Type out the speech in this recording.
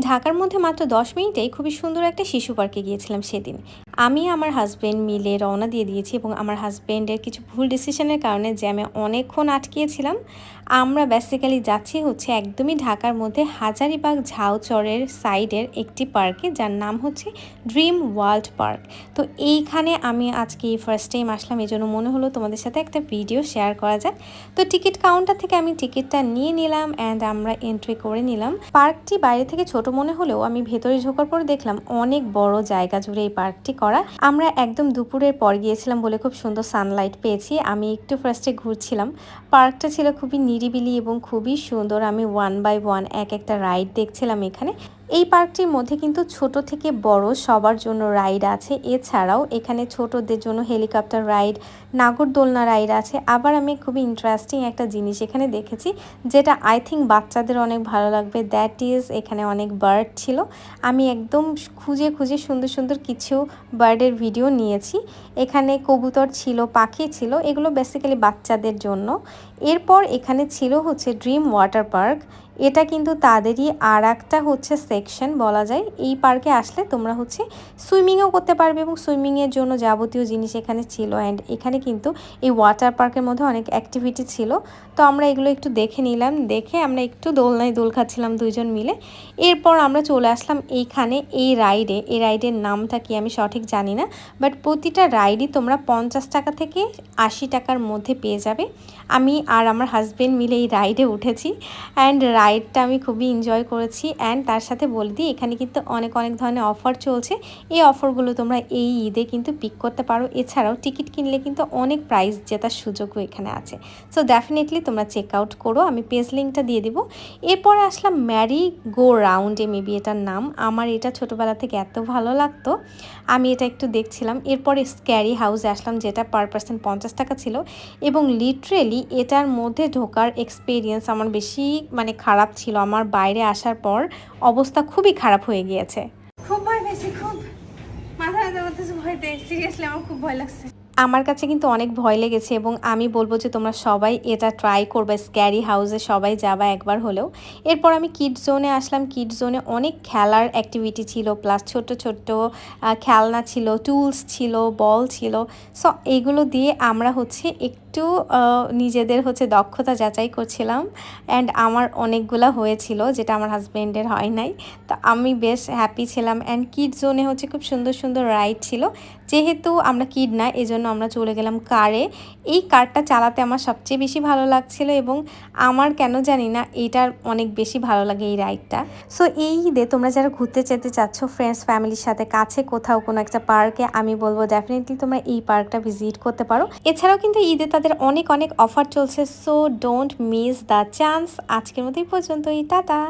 ঢাকার মধ্যে মাত্র 10 মিনিটেই খুবই সুন্দর একটা শিশু পার্কে গিয়েছিলাম সেদিন। আমি আমার হাসব্যান্ড মিলে রওনা দিয়ে দিয়েছি এবং আমার হাসব্যান্ডের কিছু ভুল ডিসিশনের কারণে জ্যামে অনেকক্ষণ আটকিয়েছিলাম। আমরা বেসিক্যালি যাচ্ছি হচ্ছে একদমই ঢাকার মধ্যে হাজারীবাগ ঝাউচরের সাইডের একটি পার্কে, যার নাম হচ্ছে ড্রিম ওয়ার্ল্ড পার্ক। তো এইখানে আমি আজকে ফার্স্ট টাইম আসলাম, এই জন্য মনে হলো তোমাদের সাথে একটা ভিডিও শেয়ার করা যাক। তো টিকিট কাউন্টার থেকে আমি টিকিটটা নিয়ে নিলাম অ্যান্ড আমরা এন্ট্রি করে নিলাম। পার্কটি বাইরে থেকে ছোট মনে হলেও আমি ভেতরে ঢোকার পর দেখলাম অনেক বড় জায়গা জুড়ে এই পার্কটি করা। আমরা একদম দুপুরের পর গিয়েছিলাম বলে খুব সুন্দর সানলাইট পেয়েছি। আমি একটু ফার্স্টে ঘুরছিলাম। পার্কটা ছিল খুবই নিরিবিলি এবং খুবই সুন্দর। আমি 1 বাই 1 একটা রাইড দেখছিলাম এখানে। এই পার্কটির মধ্যে কিন্তু ছোট থেকে বড় সবার জন্য রাইড আছে। এছাড়াও এখানে ছোটদের জন্য হেলিকপ্টার রাইড, নাগরদোলনা রাইড আছে। আবার আমি খুবই ইন্টারেস্টিং একটা জিনিস এখানে দেখেছি, যেটা আই থিঙ্ক বাচ্চাদের অনেক ভালো লাগবে। দ্যাট ইজ, এখানে অনেক বার্ড ছিল। আমি একদম খুঁজে খুঁজে সুন্দর সুন্দর কিছু বার্ডের ভিডিও নিয়েছি। এখানে কবুতর ছিল, পাখি ছিল, এগুলো বেসিক্যালি বাচ্চাদের জন্য। এরপর এখানে ছিল হচ্ছে ড্রিম ওয়াটার পার্ক। এটা কিন্তু তাদেরই আর একটা হচ্ছে সেকশন বলা যায়। এই পার্কে আসলে তোমরা হচ্ছে সুইমিংও করতে পারবে এবং সুইমিংয়ের জন্য যাবতীয় জিনিস এখানে ছিল। অ্যান্ড এখানে কিন্তু এই ওয়াটার পার্কের মধ্যে অনেক অ্যাক্টিভিটি ছিল। তো আমরা এগুলো একটু দেখে নিলাম, দেখে আমরা একটু দোলনায় দোল খাচ্ছিলাম দুইজন মিলে। এরপর আমরা চলে আসলাম এইখানে এই রাইডে। এই রাইডের নামটা কি আমি সঠিক জানি না, বাট প্রতিটা রাইডই তোমরা 50 টাকা থেকে 80 টাকার মধ্যে পেয়ে যাবে। আমি আর আমার হাজব্যান্ড মিলে এই রাইডে উঠেছি অ্যান্ড রাইডটা আমি খুবই এনজয় করেছি। অ্যান্ড তার সাথে বলে দিই, এখানে কিন্তু অনেক ধরনের অফার চলছে। এই অফারগুলো তোমরা এই ঈদে কিন্তু পিক করতে পারো। এছাড়াও টিকিট কিনলে কিন্তু অনেক প্রাইস জেতার সুযোগও এখানে আছে। সো ডেফিনেটলি তোমরা চেক আউট করো, আমি পেজ লিঙ্কটা দিয়ে দিব। এরপরে আসলাম ম্যারি গো রাউন্ডে, মেবি এটার নাম। আমার এটা ছোটোবেলা থেকে এত ভালো লাগতো, আমি এটা একটু দেখছিলাম। এরপরে স্ক্যারি হাউসে আসলাম, যেটা পার পার্সন 50 টাকা ছিল। এবং লিটারেলি এটার মধ্যে ঢোকার এক্সপিরিয়েন্স আমার বেশি খারাপ ছিল। আমার বাইরে আসার পর অবস্থা খুবই খারাপ হয়ে গিয়েছে। খুব ভয় পেয়েছি, খুব মাথা ব্যথা করতেছে ভয়তে। সিরিয়াসলি আমার খুব ভয় লাগছে। আমার কাছে কিন্তু অনেক ভয় লেগেছে এবং আমি বলবো যে তোমরা সবাই এটা ট্রাই করবে। স্ক্যারি হাউসে সবাই যাবা একবার হলেও। এরপর আমি কিডস জোনে আসলাম। কিডস জোনে অনেক খেলার অ্যাক্টিভিটি ছিল, প্লাস ছোট্ট ছোট্ট খেলনা ছিল, টুলস ছিল, বল ছিল। সো এইগুলো দিয়ে আমরা হচ্ছে একটু নিজেদের হচ্ছে দক্ষতা যাচাই করছিলাম। অ্যান্ড আমার অনেকগুলা হয়েছিল, যেটা আমার হাজব্যান্ডের হয় নাই। তো আমি বেশ হ্যাপি ছিলাম। অ্যান্ড কিড জোনে হচ্ছে খুব সুন্দর সুন্দর রাইড ছিল। যেহেতু আমরা কিড না, এজন্য আমরা চলে গেলাম কারে। এই কারটা চালাতে আমার সবচেয়ে বেশি ভালো লাগছিল এবং আমার কেন জানি না এটার অনেক বেশি ভালো লাগে এই রাইডটা। সো এই ঈদে তোমরা যারা ঘুরতে যেতে চাচ্ছ ফ্রেন্ডস ফ্যামিলির সাথে কাছে কোথাও কোনো একটা পার্কে, আমি বলবো ডেফিনেটলি তোমরা এই পার্কটা ভিজিট করতে পারো। এছাড়াও কিন্তু ঈদে তাদের অনেক অফার চলছে। So don't miss the chance. আজকের মতো এই পর্যন্তই, টাটা।